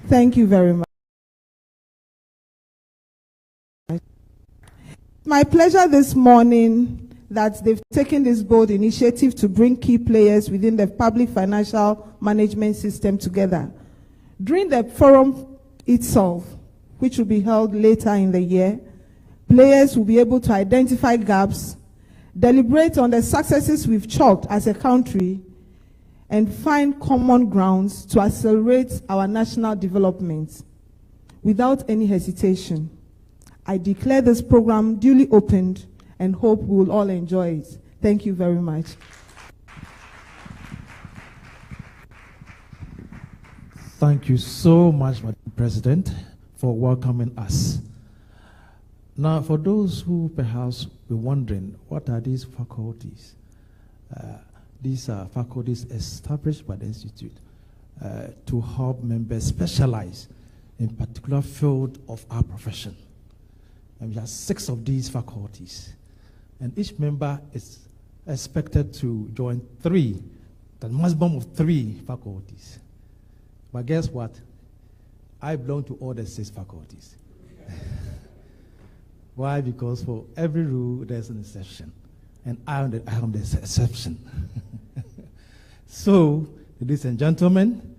Thank you very much. My pleasure this morning that they've taken this bold initiative to bring key players within the public financial management system together. During the forum itself, which will be held later in the year, players will be able to identify gaps, deliberate on the successes we've chalked as a country, and find common grounds to accelerate our national development. Without any hesitation, I declare this program duly opened and hope we will all enjoy it. Thank you very much. Thank you so much, Madam President, for welcoming us. Now, for those who perhaps be wondering, what are these faculties? These are faculties established by the Institute to help members specialize in particular field of our profession. And we have 6 of these faculties. And each member is expected to join 3, the maximum of 3 faculties. But guess what? I belong to all the 6 faculties. Why? Because for every rule, there's an exception. And I am the exception. So, ladies and gentlemen,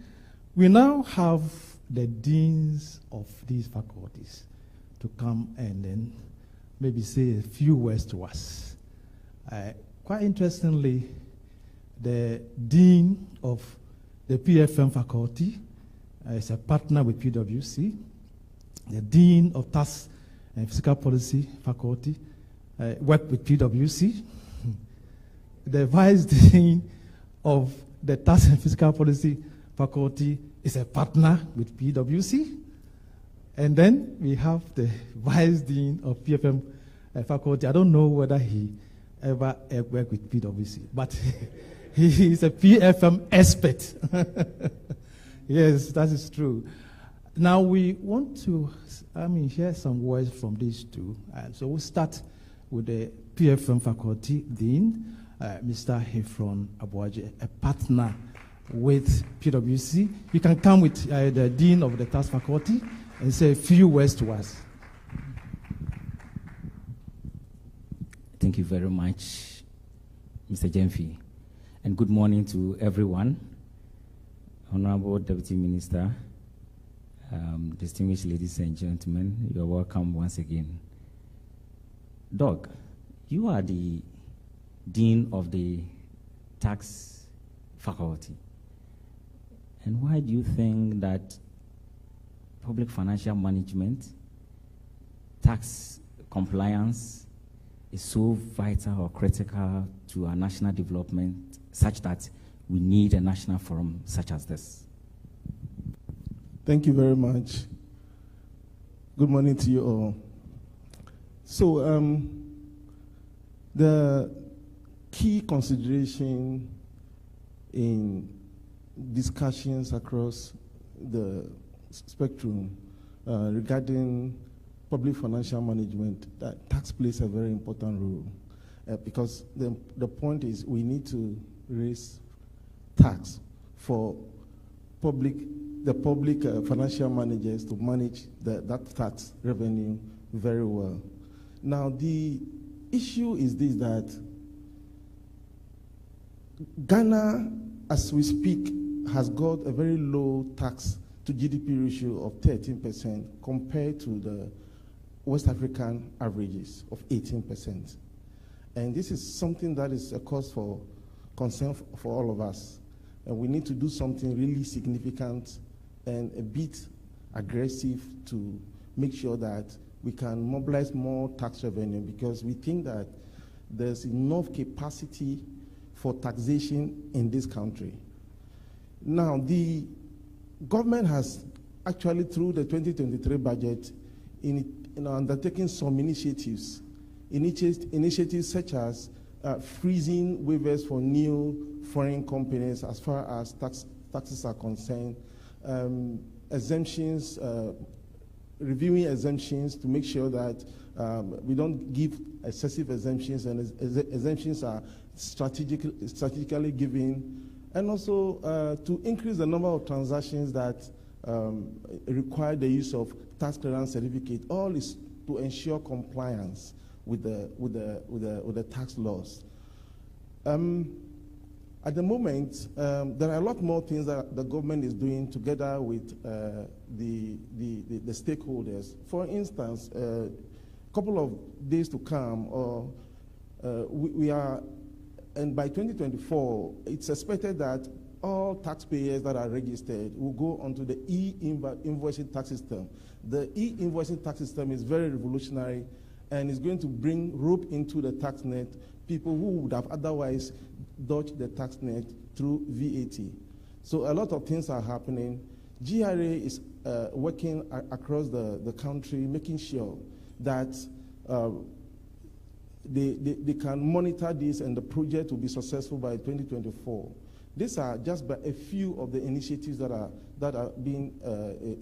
we now have the deans of these faculties to come and then maybe say a few words to us. Quite interestingly, the dean of the PFM faculty is a partner with PwC. The dean of tax and fiscal policy faculty worked with PwC. The vice dean of the tax and fiscal policy faculty is a partner with PwC. And then we have the vice dean of PFM faculty. I don't know whether he ever worked with PwC, but he is a PFM expert. Yes, that is true. Now we want to, hear some words from these two. So we'll start with the PFM faculty dean, Mr. Hifron Abuaje, a partner with PwC. You can come with the dean of the tax faculty and say a few words to us. Thank you very much, Mr. Jemfi, and good morning to everyone. Honorable Deputy Minister, distinguished ladies and gentlemen, you're welcome once again. Doug, you are the dean of the tax faculty. And why do you think that public financial management, tax compliance is so vital or critical to our national development such that we need a national forum such as this? Thank you very much. Good morning to you all. So the key consideration in discussions across the spectrum regarding public financial management, that tax plays a very important role because the point is we need to raise tax for the public financial managers to manage that tax revenue very well. Now the issue is this, that Ghana, as we speak, has got a very low tax to GDP ratio of 13% compared to the West African averages of 18%. And this is something that is a cause for concern for all of us. And we need to do something really significant and a bit aggressive to make sure that we can mobilize more tax revenue, because we think that there's enough capacity for taxation in this country. Now, the government has actually, through the 2023 budget, undertaken some initiatives such as freezing waivers for new foreign companies as far as taxes are concerned, exemptions, reviewing exemptions to make sure that we don't give excessive exemptions, and exemptions are strategically given, and also to increase the number of transactions that require the use of tax clearance certificate. All is to ensure compliance with the tax laws. At the moment, there are a lot more things that the government is doing together with the stakeholders. For instance, a couple of days to come, or we are, and by 2024, it's expected that all taxpayers that are registered will go onto the e-invoicing tax system. The e-invoicing tax system is very revolutionary and is going to bring rope into the tax net people who would have otherwise dodged the tax net through VAT. So a lot of things are happening. GRA is working across the country, making sure that they can monitor this and the project will be successful by 2024. These are just a few of the initiatives that are being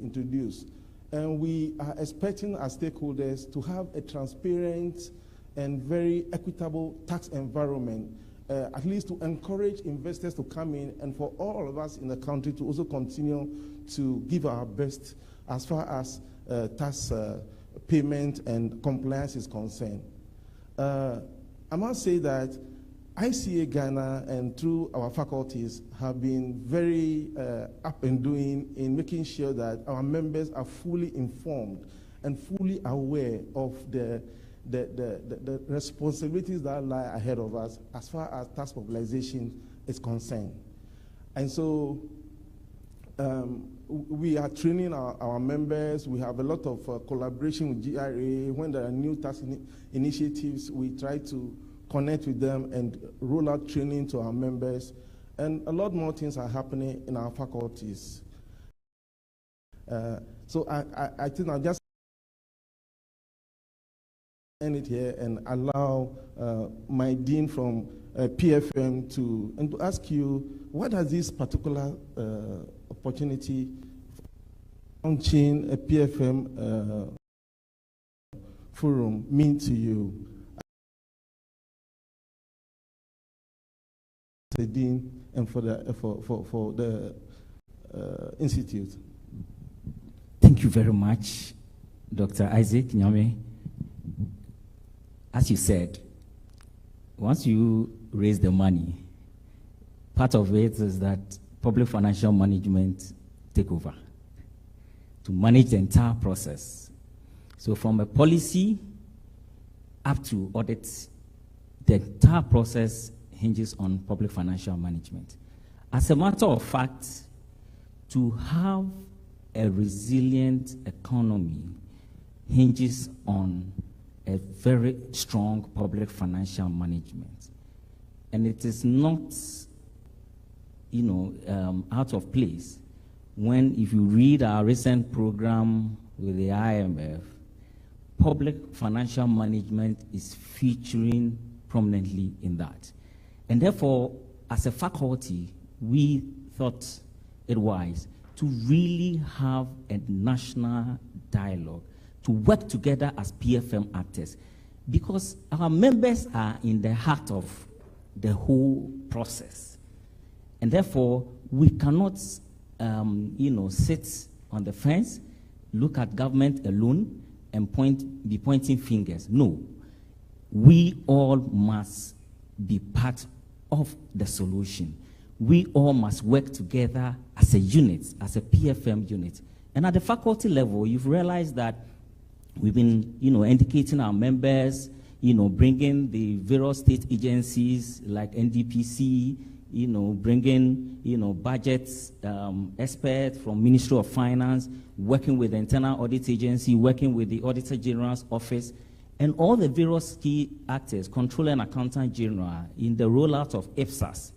introduced. And we are expecting our stakeholders to have a transparent and very equitable tax environment, at least to encourage investors to come in, and for all of us in the country to also continue to give our best as far as tax payment and compliance is concerned. I must say that ICA Ghana and through our faculties have been very up and doing in making sure that our members are fully informed and fully aware of the responsibilities that lie ahead of us as far as tax mobilization is concerned. And so we are training our members. We have a lot of collaboration with GRA. When there are new tax initiatives, we try to connect with them and roll out training to our members. And a lot more things are happening in our faculties. So I think I'll just end it here and allow my dean from PFM to ask you, what does this particular opportunity launching a PFM forum mean to you? The dean and for the institute. Thank you very much, Dr. Isaac Nyame. As you said, once you raise the money, part of it is that public financial management take over to manage the entire process. So from a policy up to audit, the entire process hinges on public financial management. As a matter of fact, to have a resilient economy hinges on a very strong public financial management. And it is not, out of place when, if you read our recent program with the IMF, public financial management is featuring prominently in that. And therefore, as a faculty, we thought it wise to really have a national dialogue, to work together as PFM actors, because our members are in the heart of the whole process. And therefore, we cannot, sit on the fence, look at government alone, and be pointing fingers. No, we all must be part of the solution. We all must work together as a unit, as a PFM unit. And at the faculty level, you've realized that we've been, indicating our members, bringing the various state agencies like NDPC, bringing, budgets, experts from Ministry of Finance, working with the Internal Audit Agency, working with the Auditor General's office, and all the various key actors, Controller and Accountant General, in the rollout of IFSAS.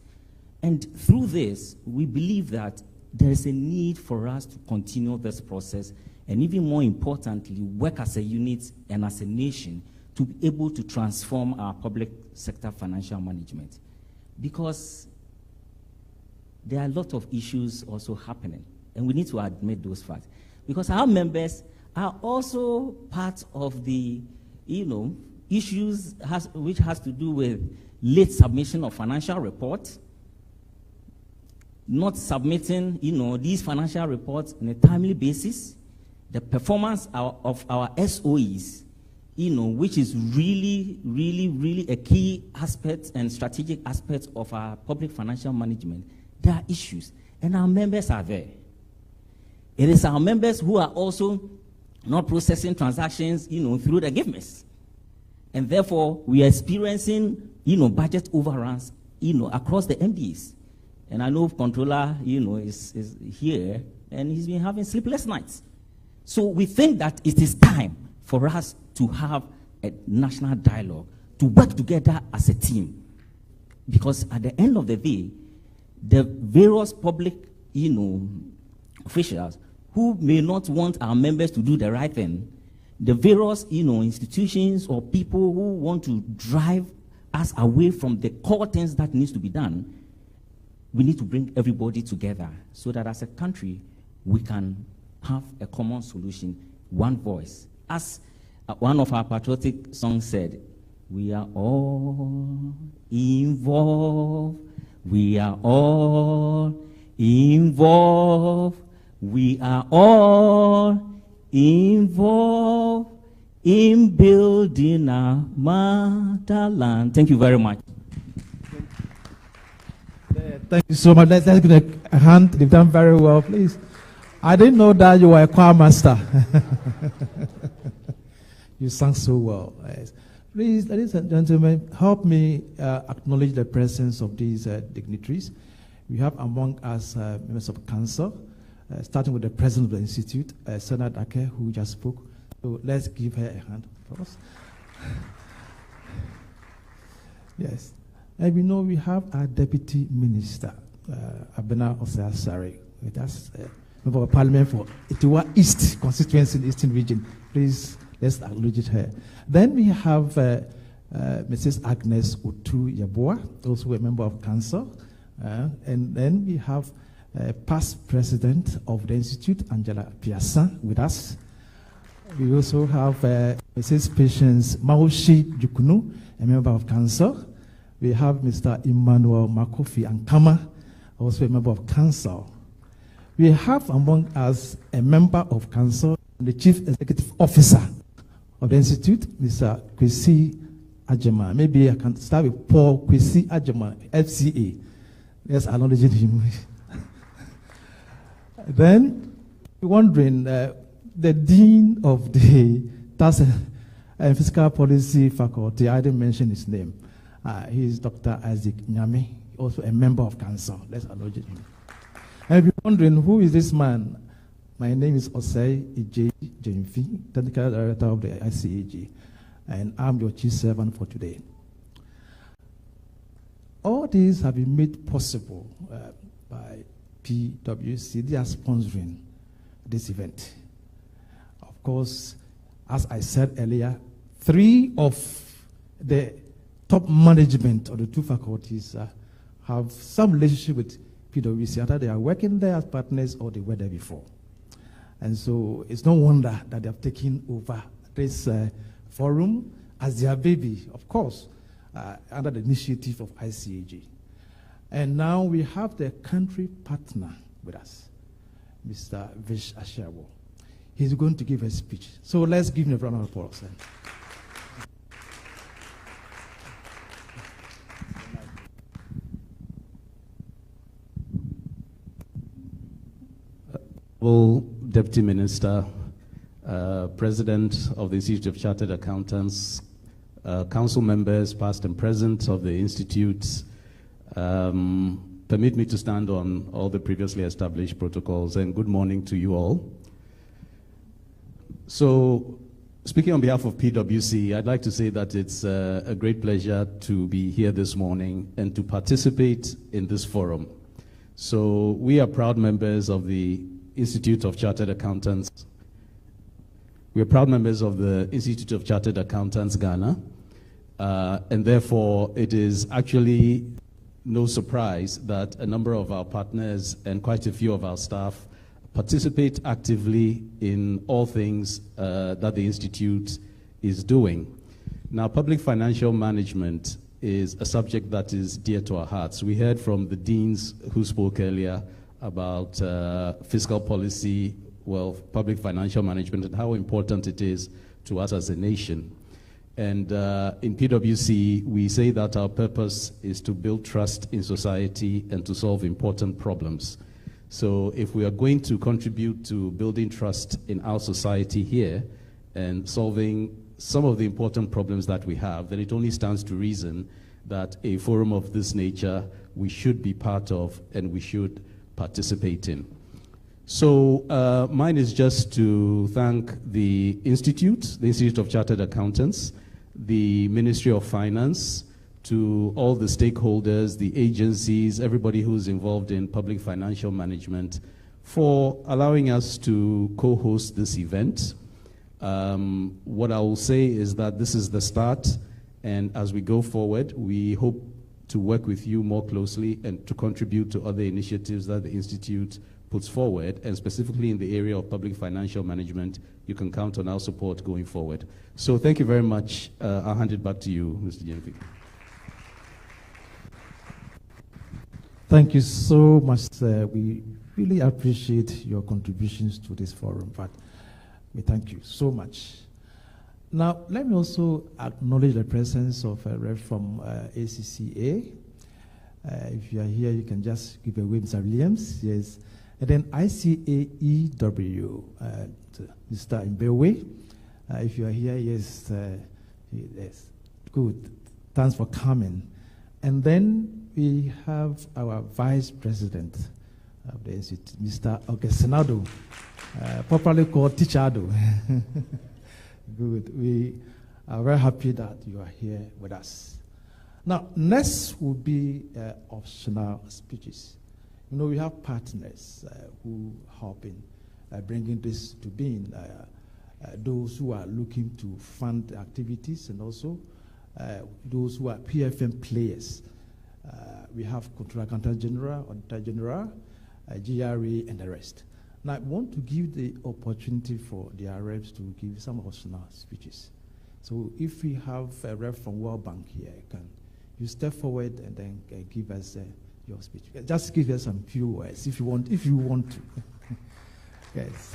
And through this, we believe that there is a need for us to continue this process, and even more importantly, work as a unit and as a nation to be able to transform our public sector financial management. Because there are a lot of issues also happening, and we need to admit those facts. Because our members are also part of the issues which has to do with late submission of financial reports, not submitting, these financial reports on a timely basis, the performance of our SOEs, which is really, really, really a key aspect and strategic aspect of our public financial management. There are issues, and our members are there. It is our members who are also not processing transactions, through the GIVMIS. And therefore, we are experiencing, budget overruns, across the MDs. And I know Controller, is here, and he's been having sleepless nights. So we think that it is time for us to have a national dialogue, to work together as a team. Because at the end of the day, the various public, officials who may not want our members to do the right thing, the various, institutions or people who want to drive us away from the core things that needs to be done, we need to bring everybody together so that as a country, we can have a common solution, one voice. As one of our patriotic songs said, we are all involved, we are all involved, we are all involved in building our motherland. Thank you very much. Thank you so much. Let's give a hand. They've done very well, please. I didn't know that you were a choir master. You sang so well. Yes. Please, ladies and gentlemen, help me acknowledge the presence of these dignitaries. We have among us members of council, starting with the president of the institute, Senator Ake, who just spoke. So let's give her a hand for us. Yes. And we know we have our deputy minister, Abena Osei-Asare, with us, member of parliament for Itiwa East constituency in the Eastern region. Please, let's acknowledge her. Then we have Mrs. Agnes Otu-Yeboah, also a member of council. And then we have past president of the institute, Angela Piasa, with us. We also have Mrs. Patience Maushi Jukunu, a member of council. We have Mr. Emmanuel Makofi Ankama, also a member of council. We have among us a member of council, the chief executive officer of the institute, Mr. Kwesi Ajema. Maybe I can start with Paul Kwesi Ajema, FCA. Let's acknowledge him. Then, wondering, the dean of the Tax and Fiscal Policy Faculty, I didn't mention his name. He is Dr. Isaac Nyame, also a member of council. Let's acknowledge him. And if you're wondering, who is this man? My name is Osei Ije Jemfi, Technical Director of the ICAG, and I'm your chief servant for today. All these have been made possible by PwC. They are sponsoring this event. Of course, as I said earlier, 3 of the top management of the 2 faculties have some relationship with PwC. Either they are working there as partners or they were there before. And so it's no wonder that they have taken over this forum as their baby, of course, under the initiative of ICAG. And now we have the country partner with us, Mr. Vish Ashawo. He's going to give a speech. So let's give him a round of applause. Deputy Minister, President of the Institute of Chartered Accountants, council members, past and present of the institutes, permit me to stand on all the previously established protocols, and good morning to you all. So, speaking on behalf of PwC, I'd like to say that it's a great pleasure to be here this morning and to participate in this forum. So, we are proud members of the Institute of Chartered Accountants. We are proud members of the Institute of Chartered Accountants, Ghana, and therefore it is actually no surprise that a number of our partners and quite a few of our staff participate actively in all things that the Institute is doing. Now, public financial management is a subject that is dear to our hearts. We heard from the deans who spoke earlier about fiscal policy, well, public financial management, and how important it is to us as a nation. And in PwC, we say that our purpose is to build trust in society and to solve important problems. So if we are going to contribute to building trust in our society here and solving some of the important problems that we have, then it only stands to reason that a forum of this nature we should be part of and we should participate in. So mine is just to thank the Institute of Chartered Accountants, the Ministry of Finance, to all the stakeholders, the agencies, everybody who's involved in public financial management, for allowing us to co-host this event. What I will say is that this is the start, and as we go forward, we hope to work with you more closely and to contribute to other initiatives that the Institute puts forward, and specifically in the area of public financial management, you can count on our support going forward. So thank you very much. I'll hand it back to you, Mr. Jenfi. Thank you so much, sir. We really appreciate your contributions to this forum, but we thank you so much. Now, let me also acknowledge the presence of a rep from ACCA. If you are here, you can just give a wave, Mr. Williams. Yes. And then ICAEW, Mr. Mbewe. If you are here, yes, yes. Good. Thanks for coming. And then we have our Vice President of the Institute, Mr. Augustinado, popularly called Teachado. Good. We are very happy that you are here with us. Now, next will be optional speeches. You know, we have partners who help in bringing this to being, those who are looking to fund activities, and also those who are PFM players. We have Controller Accountant General, Auditor General, GRA, and the rest. Now, I want to give the opportunity for the reps to give some optional speeches. So if we have a rep from World Bank here, can you step forward and then give us your speech? Just give us some few words if you want to. Yes.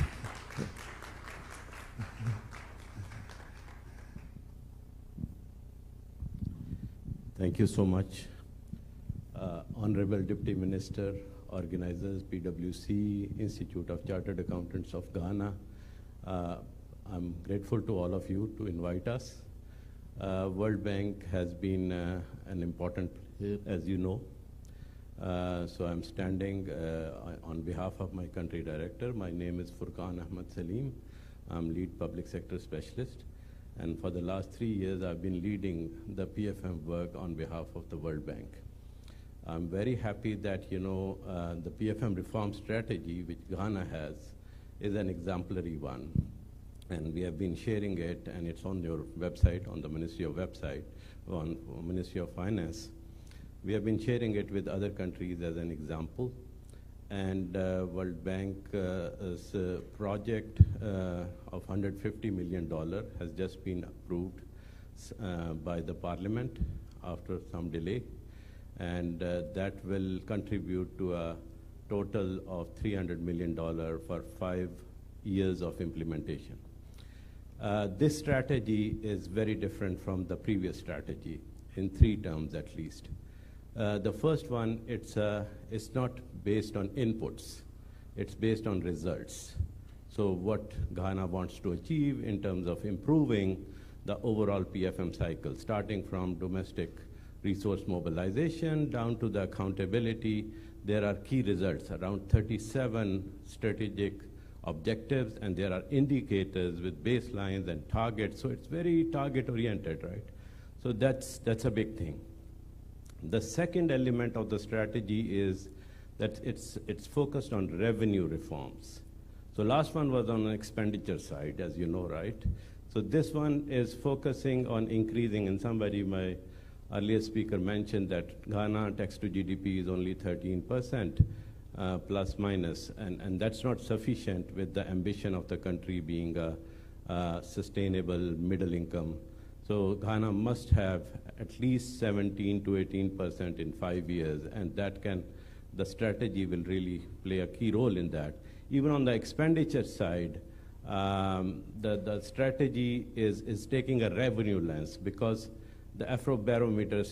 Thank you so much. Honorable Deputy Minister, organizers, PwC, Institute of Chartered Accountants of Ghana. I'm grateful to all of you to invite us. World Bank has been an important player, as you know. So I'm standing on behalf of my country director. My name is Furqan Ahmad Salim. I'm lead public sector specialist. And for the last 3 years, I've been leading the PFM work on behalf of the World Bank. I'm very happy that, you know, the PFM reform strategy, which Ghana has, is an exemplary one. And we have been sharing it, and it's on your website, on the Ministry of website, on Ministry of Finance. We have been sharing it with other countries as an example. And World Bank's project of $150 million has just been approved by the Parliament after some delay. And that will contribute to a total of $300 million for 5 years of implementation. This strategy is very different from the previous strategy in 3 terms at least. The first one, it's not based on inputs, it's based on results. So what Ghana wants to achieve in terms of improving the overall PFM cycle, starting from domestic resource mobilization down to the accountability. There are key results, around 37 strategic objectives, and there are indicators with baselines and targets, so it's very target-oriented, right? So that's a big thing. The second element of the strategy is that it's focused on revenue reforms. So last one was on the expenditure side, as you know, right? So this one is focusing on increasing, and my earlier speaker mentioned that Ghana tax to GDP is only 13%, plus minus, and that's not sufficient with the ambition of the country being a sustainable middle income So Ghana must have at least 17 to 18% in 5 years, and the strategy will really play a key role in that. Even on the expenditure side, the strategy is taking a revenue lens, because the Afrobarometer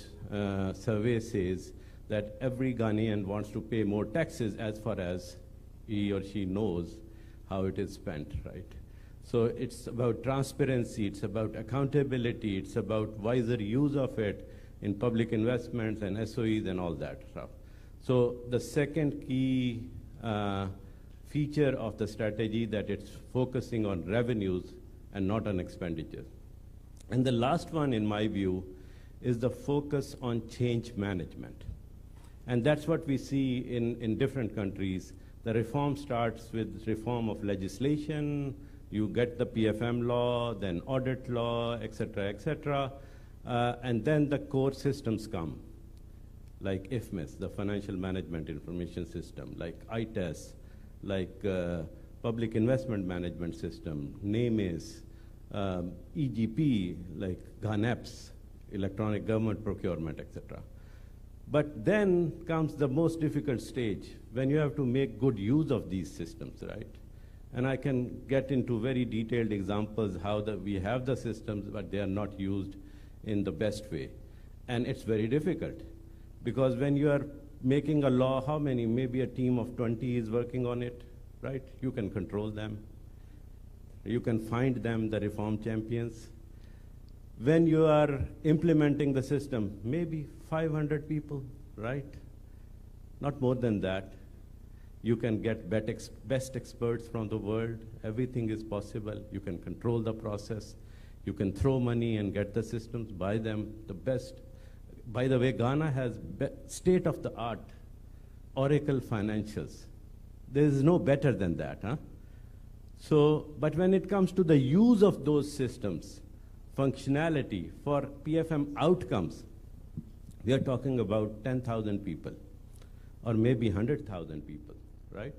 survey says that every Ghanaian wants to pay more taxes as far as he or she knows how it is spent, right? So it's about transparency, it's about accountability, it's about wiser use of it in public investments and SOEs and all that stuff. So the second key feature of the strategy, that it's focusing on revenues and not on expenditure. And the last one, in my view, is the focus on change management. And that's what we see in different countries. The reform starts with reform of legislation, you get the PFM law, then audit law, et cetera, and then the core systems come, like IFMIS, the Financial Management Information System, like ITES, like Public Investment Management System, NAMES, EGP, like GANEPS, Electronic Government Procurement, et cetera. But then comes the most difficult stage, when you have to make good use of these systems, right? And I can get into very detailed examples how we have the systems, but they are not used in the best way. And it's very difficult, because when you are making a law, how many? Maybe a team of 20 is working on it, right? You can control them. You can find them, the reform champions. When you are implementing the system, maybe 500 people, right? Not more than that. You can get best experts from the world. Everything is possible. You can control the process. You can throw money and get the systems, buy them, the best. By the way, Ghana has state-of-the-art Oracle financials. There is no better than that, huh? So, but when it comes to the use of those systems, functionality for PFM outcomes, we are talking about 10,000 people, or maybe 100,000 people, right?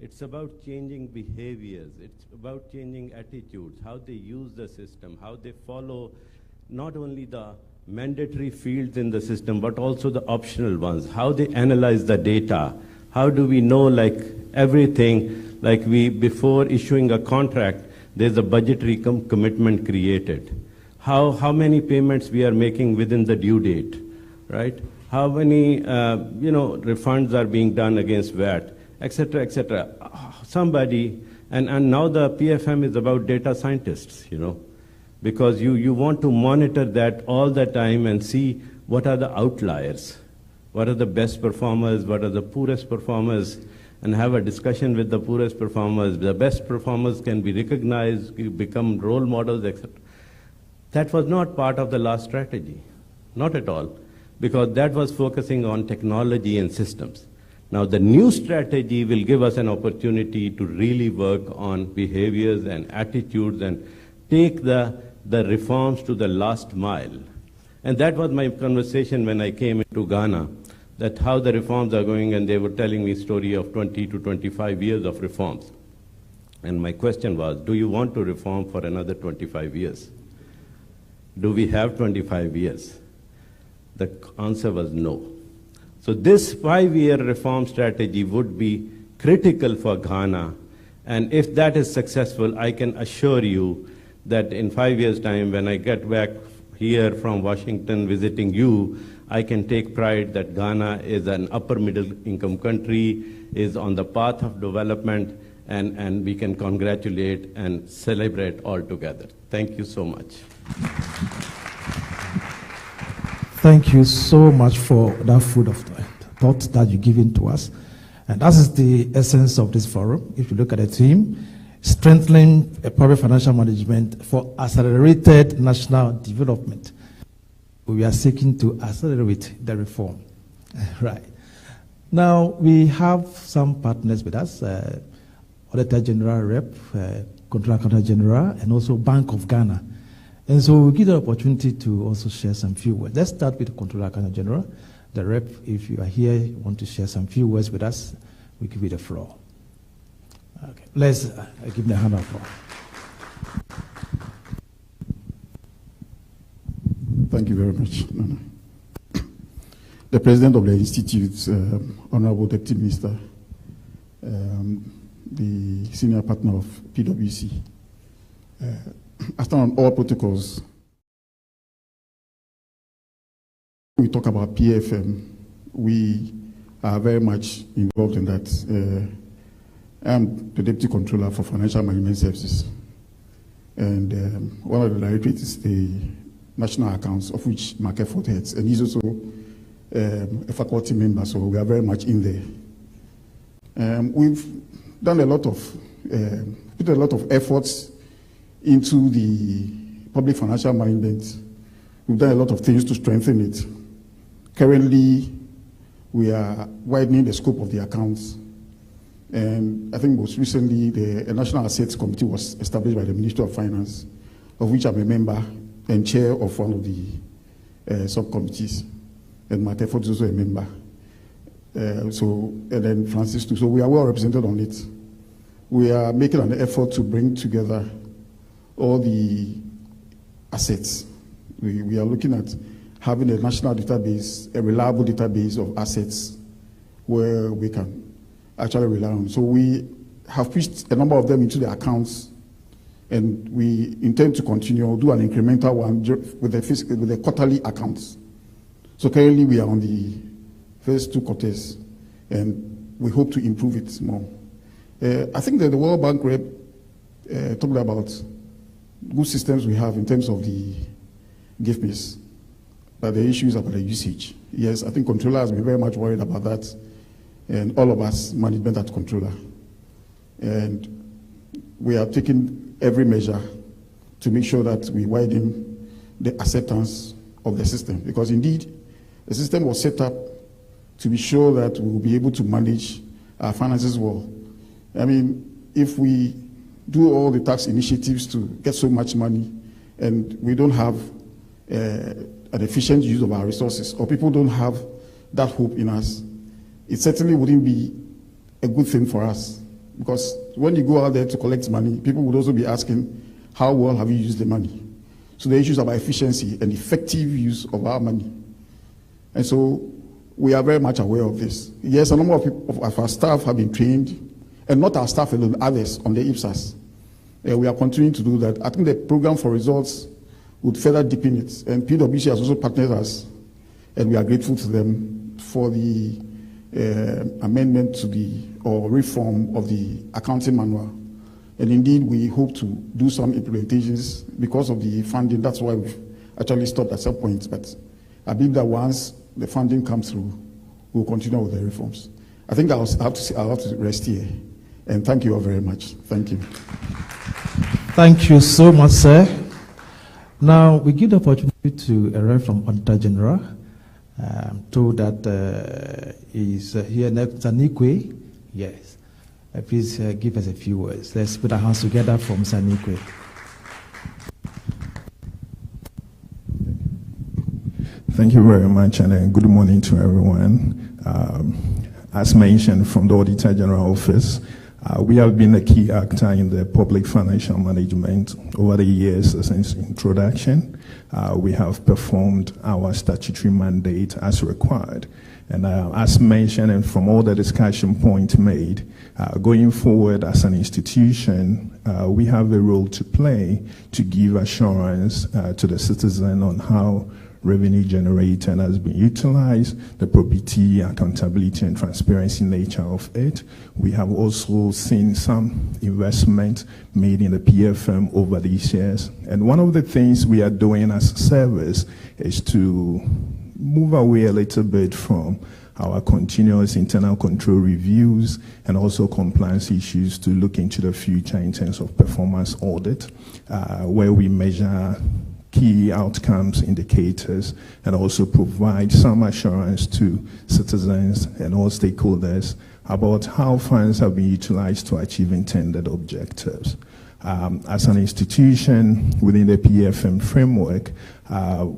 It's about changing behaviors. It's about changing attitudes, how they use the system, how they follow not only the mandatory fields in the system, but also the optional ones, how they analyze the data. How do we know, like, everything, like before issuing a contract, there's a budgetary commitment created. How many payments we are making within the due date, right? How many, refunds are being done against VAT, et cetera, et cetera. Somebody, and now the PFM is about data scientists, because you want to monitor that all the time and see what are the outliers, what are the best performers, what are the poorest performers, and have a discussion with the poorest performers. The best performers can be recognized, become role models, etc. That was not part of the last strategy, not at all, because that was focusing on technology and systems. Now the new strategy will give us an opportunity to really work on behaviors and attitudes and take the reforms to the last mile. And that was my conversation when I came into Ghana, that how the reforms are going, and they were telling me a story of 20 to 25 years of reforms. And my question was, do you want to reform for another 25 years? Do we have 25 years? The answer was no. So this 5-year reform strategy would be critical for Ghana. And if that is successful, I can assure you that in 5 years' time, when I get back here from Washington visiting you, I can take pride that Ghana is an upper middle income country, is on the path of development, and we can congratulate and celebrate all together. Thank you so much. Thank you so much for that food of thought that you've given to us. And that is the essence of this forum. If you look at the theme, strengthening public financial management for accelerated national development. We are seeking to accelerate the reform. Right. Now, we have some partners with us, Auditor General Rep, Controller Accountant General, and also Bank of Ghana. And so we'll give the opportunity to also share some few words. Let's start with the Controller Accountant General. The Rep, if you are here, you want to share some few words with us, we give you the floor. Okay, let's give the hand of applause. you very much. The President of the Institute, Honorable Deputy Minister, the Senior Partner of PwC, after on all protocols, we talk about PFM, we are very much involved in that. I'm the Deputy Controller for Financial Management Services. And one of the directorates is the National Accounts, of which Mark Effort heads. And he's also a faculty member, so we are very much in there. We've done a lot of, put a lot of efforts into the public financial management. We've done a lot of things to strengthen it. Currently, we are widening the scope of the accounts. And I think most recently, the National Assets Committee was established by the Ministry of Finance, of which I'm a member and chair of one of the subcommittees. And Mark Effort is also a member. And then Francis too. So we are well represented on it. We are making an effort to bring together all the assets. We are looking at having a national database, a reliable database of assets where we can actually rely on. So we have pushed a number of them into the accounts, and we intend to continue, do an incremental one with the quarterly accounts. So currently we are on the first 2 quarters, and we hope to improve it more. I think that the World Bank rep talked about good systems we have in terms of the GIFMIS, but the issue is about the usage. Yes, I think controller has been very much worried about that, and all of us, management at controller. And we are taking every measure to make sure that we widen the acceptance of the system, because indeed, the system was set up to be sure that we will be able to manage our finances well. I mean, if we do all the tax initiatives to get so much money and we don't have an efficient use of our resources, or people don't have that hope in us, it certainly wouldn't be a good thing for us. Because when you go out there to collect money, people would also be asking, how well have you used the money? So the issues about efficiency and effective use of our money. And so we are very much aware of this. Yes, a number of people, of our staff have been trained, and not our staff alone, others on the IPSAS. We are continuing to do that. I think the program for results would further deepen it. And PwC has also partnered us, and we are grateful to them for the amendment to the, or reform of the accounting manual. And indeed, we hope to do some implementations because of the funding. That's why we've actually stopped at some point. But I believe that once the funding comes through, we'll continue with the reforms. I think I'll have to rest here. And thank you all very much. Thank you. Thank you so much, sir. Now, we give the opportunity to a rep from Auditor General. I'm told that is here next, Sanikwe. Yes. Please give us a few words. Let's put our hands together from Sanikwe. Thank you very much, and good morning to everyone. As mentioned from the Auditor General Office, we have been a key actor in the public financial management over the years since introduction. We have performed our statutory mandate as required. And as mentioned, and from all the discussion points made, going forward as an institution, we have a role to play to give assurance to the citizen on how revenue generated has been utilized, the probity, accountability, and transparency nature of it. We have also seen some investment made in the PFM over these years. And one of the things we are doing as a service is to move away a little bit from our continuous internal control reviews and also compliance issues to look into the future in terms of performance audit, where we measure key outcomes indicators and also provide some assurance to citizens and all stakeholders about how funds have been utilized to achieve intended objectives. As an institution within the PFM framework,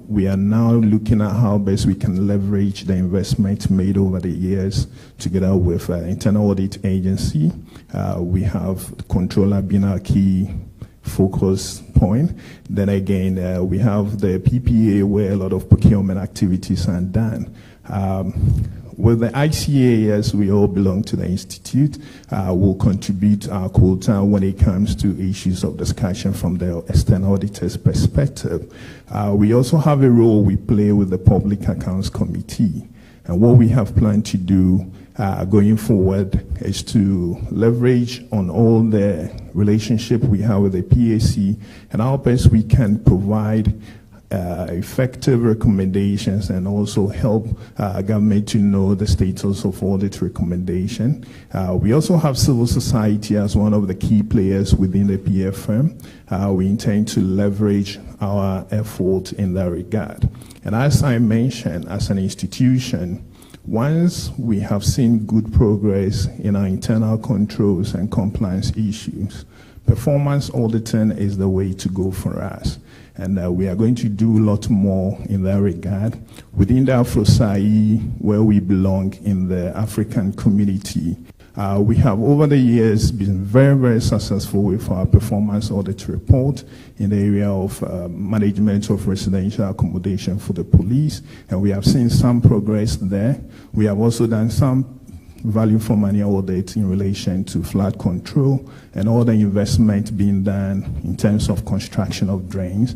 we are now looking at how best we can leverage the investment made over the years together with internal audit agency. We have the controller being our key focus point. Then again, we have the PPA where a lot of procurement activities are done. With the ICA, as we all belong to the Institute, will contribute our quota when it comes to issues of discussion from the external auditor's perspective. We also have a role we play with the Public Accounts Committee. And what we have planned to do going forward is to leverage on all the relationship we have with the PAC and how best we can provide effective recommendations and also help government to know the status of audit recommendation. We also have civil society as one of the key players within the PFM. We intend to leverage our effort in that regard. And as I mentioned, as an institution, once we have seen good progress in our internal controls and compliance issues, performance auditing is the way to go for us. And we are going to do a lot more in that regard. Within the AfroSai, where we belong in the African community, we have over the years been very, very successful with our performance audit report in the area of management of residential accommodation for the police. And we have seen some progress there. We have also done some value for money audit in relation to flood control and all the investment being done in terms of construction of drains.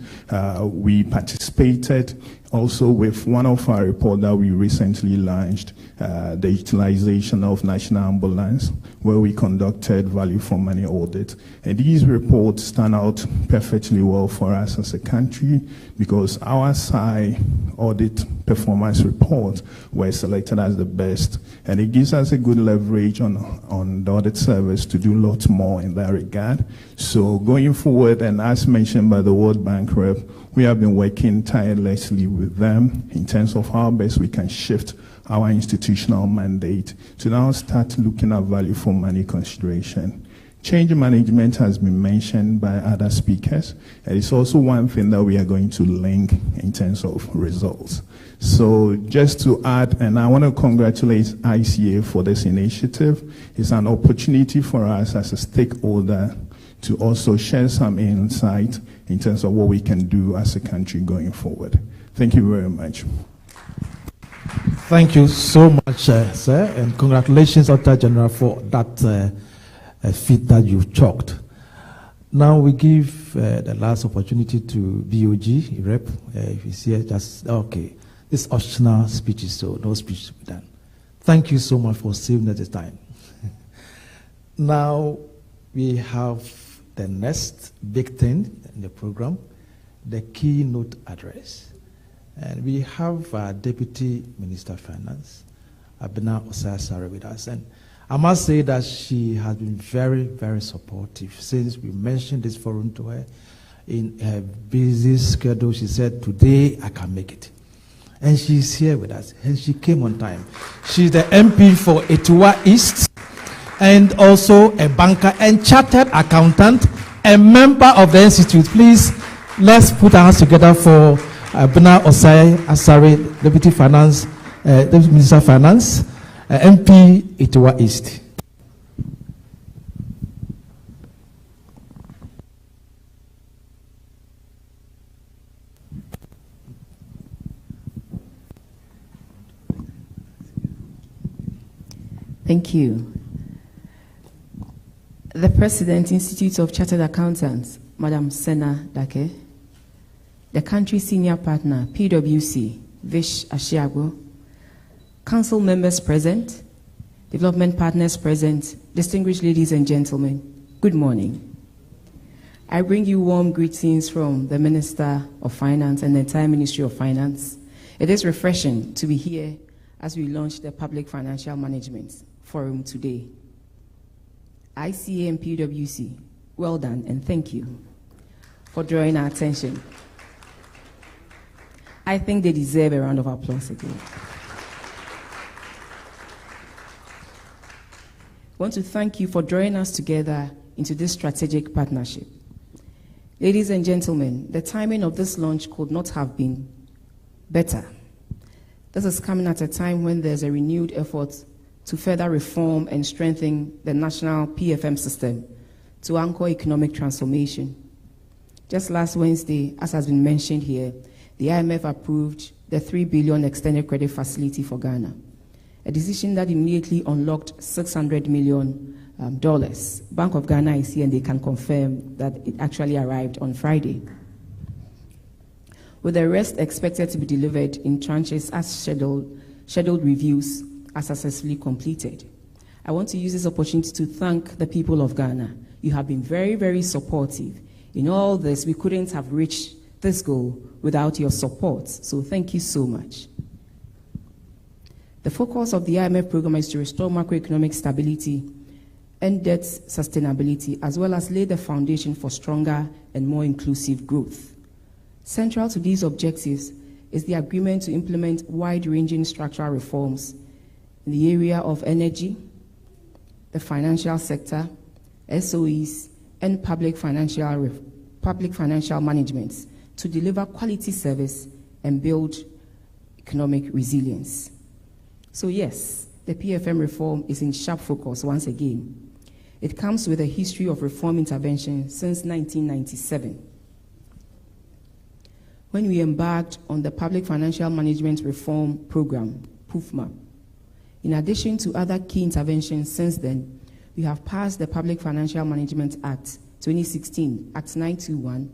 We participated also with one of our reports that we recently launched, the utilization of National Ambulance, where we conducted value for money audit. And these reports stand out perfectly well for us as a country because our SAI audit performance report were selected as the best. And it gives us a good leverage on the audit service to do a lot more in that regard. So going forward, and as mentioned by the World Bank rep, we have been working tirelessly with them in terms of how best we can shift our institutional mandate to now start looking at value for money consideration. Change management has been mentioned by other speakers, and it's also one thing that we are going to link in terms of results. So just to add, and I want to congratulate ICA for this initiative. It's an opportunity for us as a stakeholder to also share some insight in terms of what we can do as a country going forward. Thank you very much. Thank you so much, sir, and congratulations, Auditor General, for that feat that you've chalked. Now we give the last opportunity to BOG rep. If he's here, just okay. This optional speeches, so no speech to be done. Thank you so much for saving us the time. Now we have the next big thing in the program, the keynote address. And we have our Deputy Minister of Finance, Abena Osei-Asare, with us. And I must say that she has been very, very supportive since we mentioned this forum to her. In her busy schedule, she said, today I can make it. And she's here with us, and she came on time. She's the MP for Etowa East, and also a banker and chartered accountant, a member of the Institute. Please, let's put our hands together for Abena Osei-Asare, Deputy Minister of Finance, MP Etowa East. Thank you. The President, Institute of Chartered Accountants, Madam Sena Dake, the country senior partner, PwC, Vish Ashiagbo, council members present, development partners present, distinguished ladies and gentlemen, good morning. I bring you warm greetings from the Minister of Finance and the entire Ministry of Finance. It is refreshing to be here as we launch the Public Financial Management Forum today. ICA and PwC, well done and thank you for drawing our attention. I think they deserve a round of applause again. I want to thank you for drawing us together into this strategic partnership. Ladies and gentlemen, the timing of this launch could not have been better. This is coming at a time when there's a renewed effort to further reform and strengthen the national PFM system to anchor economic transformation Just last Wednesday, as has been mentioned here, the IMF approved the $3 billion extended credit facility for Ghana, a decision that immediately unlocked $600 million. Bank of Ghana is here and they can confirm that it actually arrived on Friday, with the rest expected to be delivered in tranches as scheduled reviews are successfully completed. I want to use this opportunity to thank the people of Ghana. You have been very, very supportive. In all this, we couldn't have reached this goal without your support, so thank you so much. The focus of the IMF program is to restore macroeconomic stability and debt sustainability, as well as lay the foundation for stronger and more inclusive growth. Central to these objectives is the agreement to implement wide-ranging structural reforms in the area of energy, the financial sector, SOEs, and public financial management to deliver quality service and build economic resilience. So yes, the PFM reform is in sharp focus once again. It comes with a history of reform intervention since 1997, when we embarked on the Public Financial Management Reform Program, PUFMA. In addition to other key interventions since then, we have passed the Public Financial Management Act 2016, Act 921,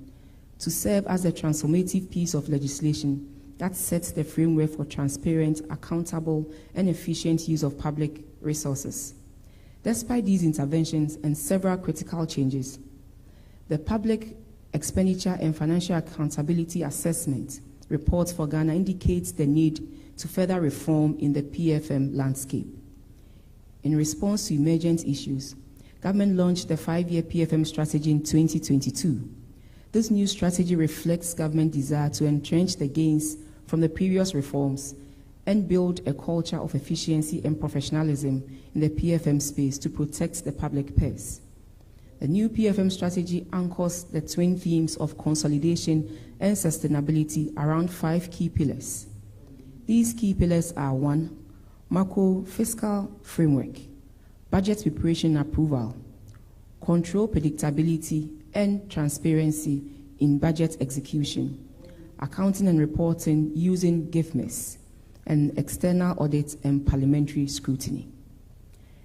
to serve as a transformative piece of legislation that sets the framework for transparent, accountable, and efficient use of public resources. Despite these interventions and several critical changes, the Public Expenditure and Financial Accountability Assessment report for Ghana indicates the need to further reform in the PFM landscape. In response to emergent issues, government launched the 5-year PFM strategy in 2022. This new strategy reflects government desire to entrench the gains from the previous reforms and build a culture of efficiency and professionalism in the PFM space to protect the public purse. The new PFM strategy anchors the twin themes of consolidation and sustainability around 5 key pillars. These key pillars are: 1, macro-fiscal framework, budget preparation and approval, control predictability and transparency in budget execution, accounting and reporting using GIFMS, and external audit and parliamentary scrutiny.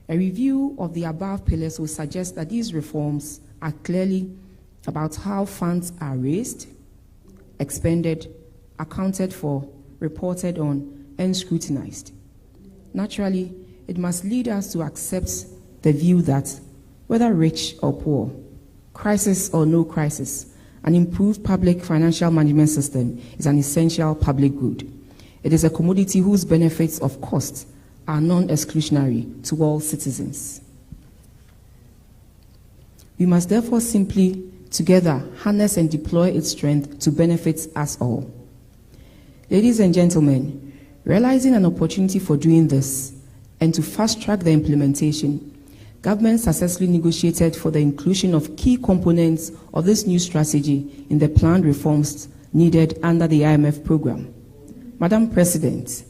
A review of the above pillars will suggest that these reforms are clearly about how funds are raised, expended, accounted for, reported on, and scrutinized. Naturally, it must lead us to accept the view that, whether rich or poor, crisis or no crisis, an improved public financial management system is an essential public good. It is a commodity whose benefits, of course, are non-exclusionary to all citizens. We must therefore simply, together, harness and deploy its strength to benefit us all. Ladies and gentlemen, realizing an opportunity for doing this and to fast-track the implementation, government successfully negotiated for the inclusion of key components of this new strategy in the planned reforms needed under the IMF program. Madam President,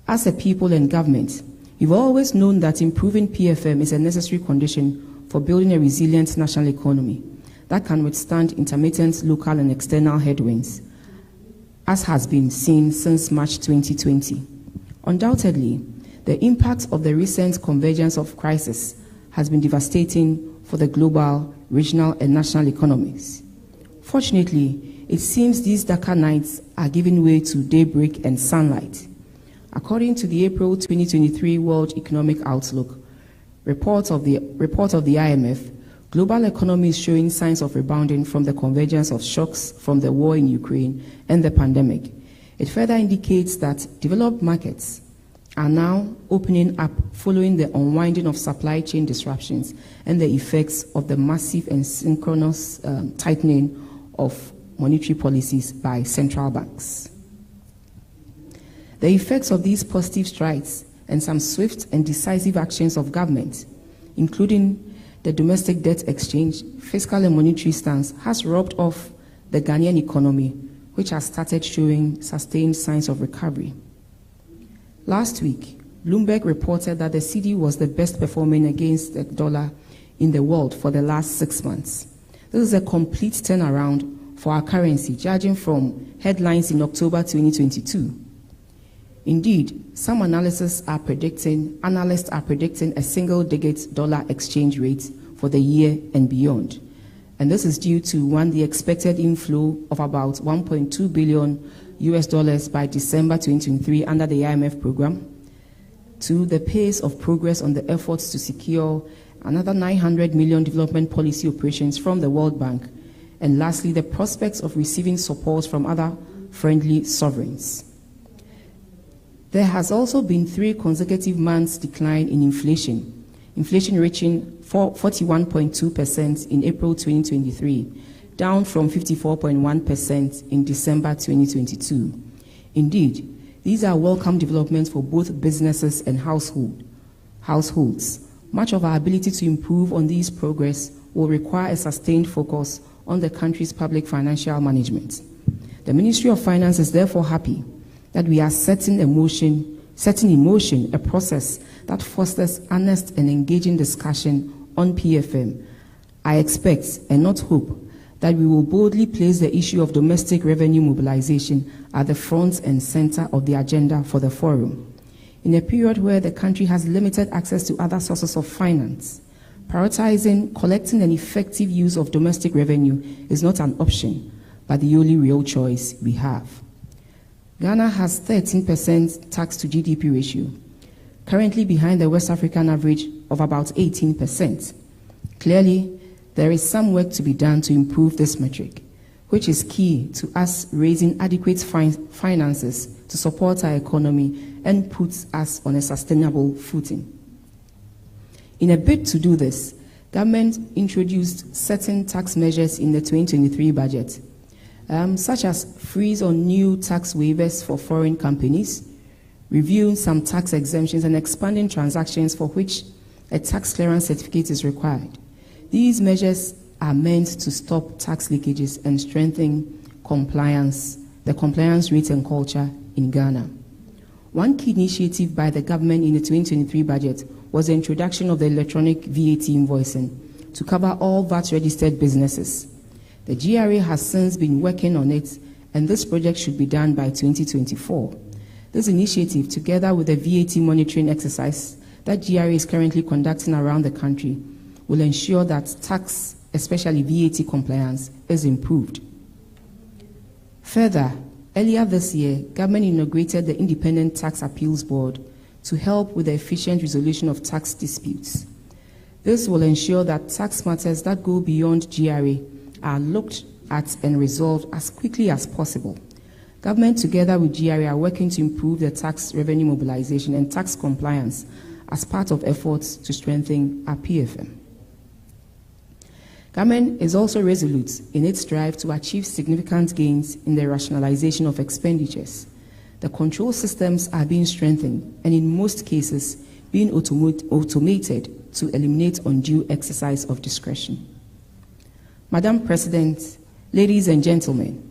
as a people and government, we've always known that improving PFM is a necessary condition for building a resilient national economy that can withstand intermittent local and external headwinds, as has been seen since March 2020. Undoubtedly, the impact of the recent convergence of crisis has been devastating for the global, regional, and national economies. Fortunately, it seems these darker nights are giving way to daybreak and sunlight. According to the April 2023 World Economic Outlook report of the IMF, global economy is showing signs of rebounding from the convergence of shocks from the war in Ukraine and the pandemic. It further indicates that developed markets are now opening up following the unwinding of supply chain disruptions and the effects of the massive and synchronous tightening of monetary policies by central banks. The effects of these positive strides and some swift and decisive actions of government, including the domestic debt exchange, fiscal and monetary stance, has rubbed off the Ghanaian economy, which has started showing sustained signs of recovery. Last week, Bloomberg reported that the cedi was the best performing against the dollar in the world for the last 6 months. This is a complete turnaround for our currency, judging from headlines in October 2022. Indeed, some analysts are predicting a single-digit dollar exchange rate for the year and beyond. And this is due to, one, the expected inflow of about $1.2 billion by December 2023 under the IMF program. Two, the pace of progress on the efforts to secure another 900 million development policy operations from the World Bank. And lastly, the prospects of receiving support from other friendly sovereigns. There has also been 3 consecutive months' decline in inflation reaching 41.2% in April 2023, down from 54.1% in December 2022. Indeed, these are welcome developments for both businesses and households. Much of our ability to improve on these progress will require a sustained focus on the country's public financial management. The Ministry of Finance is therefore happy that we are setting in motion a process that fosters honest and engaging discussion on PFM. I expect, and not hope, that we will boldly place the issue of domestic revenue mobilization at the front and center of the agenda for the forum. In a period where the country has limited access to other sources of finance, prioritizing, collecting, and effective use of domestic revenue is not an option, but the only real choice we have. Ghana has 13% tax to GDP ratio, currently behind the West African average of about 18%. Clearly, there is some work to be done to improve this metric, which is key to us raising adequate finances to support our economy and puts us on a sustainable footing. In a bid to do this, government introduced certain tax measures in the 2023 budget, such as freeze on new tax waivers for foreign companies, reviewing some tax exemptions, and expanding transactions for which a tax clearance certificate is required. These measures are meant to stop tax leakages and strengthen the compliance rate and culture in Ghana. One key initiative by the government in the 2023 budget was the introduction of the electronic VAT invoicing to cover all VAT-registered businesses. The GRA has since been working on it, and this project should be done by 2024. This initiative, together with the VAT monitoring exercise that GRA is currently conducting around the country, will ensure that tax, especially VAT compliance, is improved. Further, earlier this year, government inaugurated the Independent Tax Appeals Board to help with the efficient resolution of tax disputes. This will ensure that tax matters that go beyond GRA are looked at and resolved as quickly as possible. Government, together with GRA, are working to improve the tax revenue mobilization and tax compliance as part of efforts to strengthen our PFM. Government is also resolute in its drive to achieve significant gains in the rationalization of expenditures. The control systems are being strengthened and in most cases being automated to eliminate undue exercise of discretion. Madam President, ladies and gentlemen,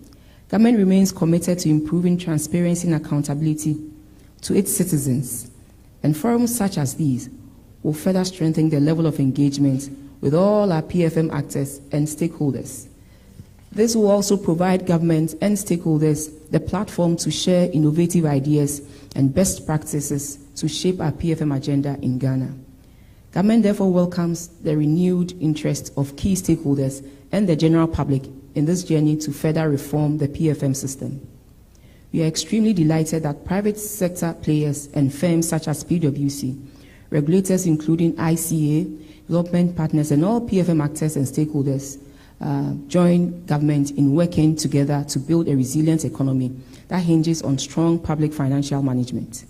government remains committed to improving transparency and accountability to its citizens, and forums such as these will further strengthen the level of engagement with all our PFM actors and stakeholders. This will also provide government and stakeholders the platform to share innovative ideas and best practices to shape our PFM agenda in Ghana. Government therefore welcomes the renewed interest of key stakeholders and the general public in this journey to further reform the PFM system. We are extremely delighted that private sector players and firms such as PwC, regulators including ICA, development partners, and all PFM actors and stakeholders join government in working together to build a resilient economy that hinges on strong public financial management.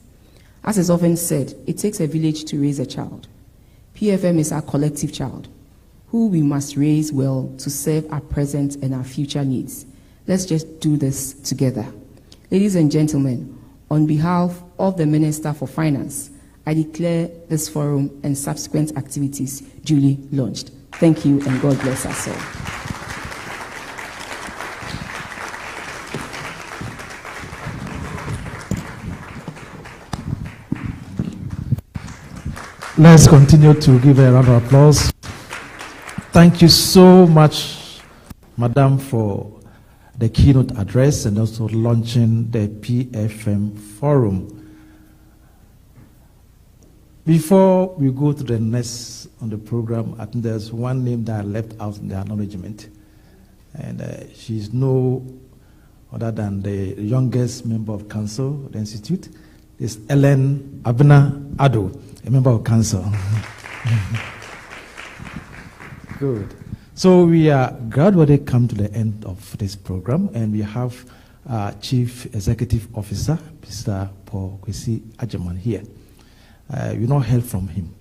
As is often said, it takes a village to raise a child. PFM is our collective child, who we must raise well to serve our present and our future needs. Let's just do this together. Ladies and gentlemen, on behalf of the Minister for Finance, I declare this forum and subsequent activities duly launched. Thank you, and God bless us all. Let's continue to give a round of applause. Thank you so much, Madam, for the keynote address and also launching the PFM Forum. Before we go to the next on the program, I think there's one name that I left out in the acknowledgement. And she's no other than the youngest member of council of the Institute. It's Ellen Abena Ado, a member of council. Good. So we are gradually come to the end of this program, and we have Chief Executive Officer, Mr. Paul Kwesi Agyeman here. We've not heard from him.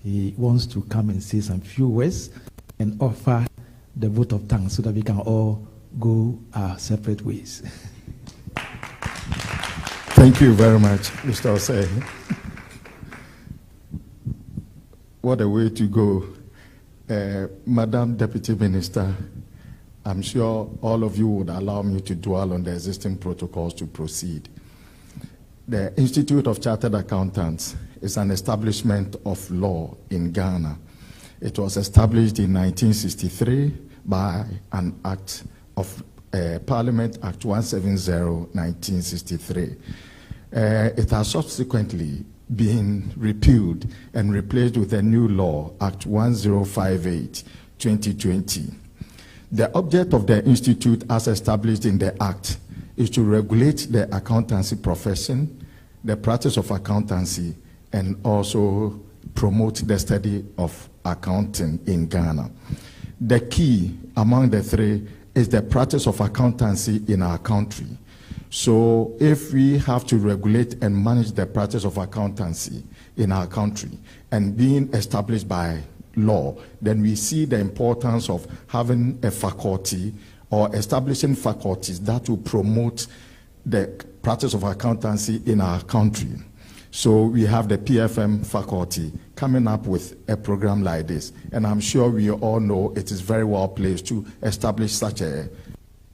He wants to come and say some few words and offer the vote of thanks so that we can all go our separate ways. Thank you very much, Mr. Osei. What a way to go. Madam Deputy Minister, I'm sure all of you would allow me to dwell on the existing protocols to proceed. The Institute of Chartered Accountants is an establishment of law in Ghana. It was established in 1963 by an act of Parliament, Act 170, 1963. It has subsequently been repealed and replaced with a new law, Act 1058, 2020. The object of the Institute, as established in the Act, is to regulate the accountancy profession, the practice of accountancy, and also promote the study of accounting in Ghana. The key among the three is the practice of accountancy in our country. So if we have to regulate and manage the practice of accountancy in our country and being established by law, then we see the importance of having a faculty or establishing faculties that will promote the practice of accountancy in our country. So we have the PFM faculty coming up with a program like this. And I'm sure we all know it is very well placed to establish such a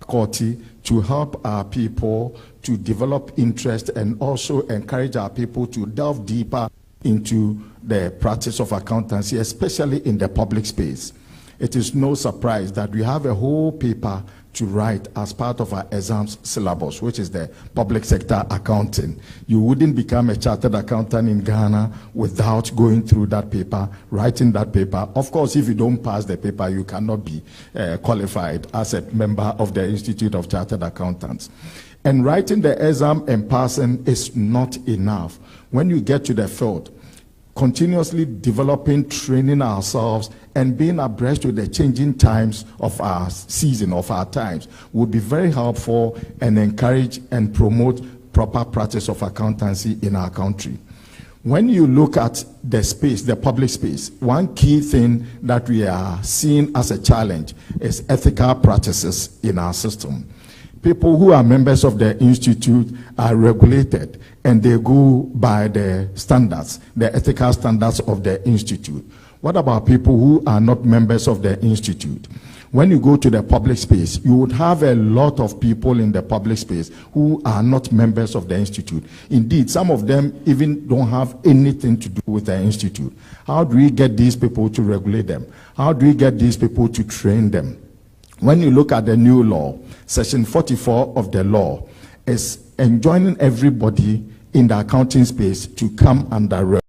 faculty to help our people to develop interest and also encourage our people to delve deeper into the practice of accountancy, especially in the public space. It is no surprise that we have a whole paper to write as part of our exams syllabus, which is the public sector accounting. You wouldn't become a chartered accountant in Ghana without going through that paper, writing that paper. Of course, if you don't pass the paper, you cannot be qualified as a member of the Institute of Chartered Accountants. And writing the exam and passing is not enough. When you get to the field, continuously developing, training ourselves, and being abreast with the changing times of our season, of our times, would be very helpful and encourage and promote proper practice of accountancy in our country. When you look at the space, the public space, one key thing that we are seeing as a challenge is ethical practices in our system. People who are members of the Institute are regulated and they go by the standards, the ethical standards of the Institute. What about people who are not members of the Institute? When you go to the public space, you would have a lot of people in the public space who are not members of the Institute. Indeed, some of them even don't have anything to do with the Institute. How do we get these people to regulate them? How do we get these people to train them? When you look at the new law, Section 44 of the law is enjoining everybody in the accounting space to come under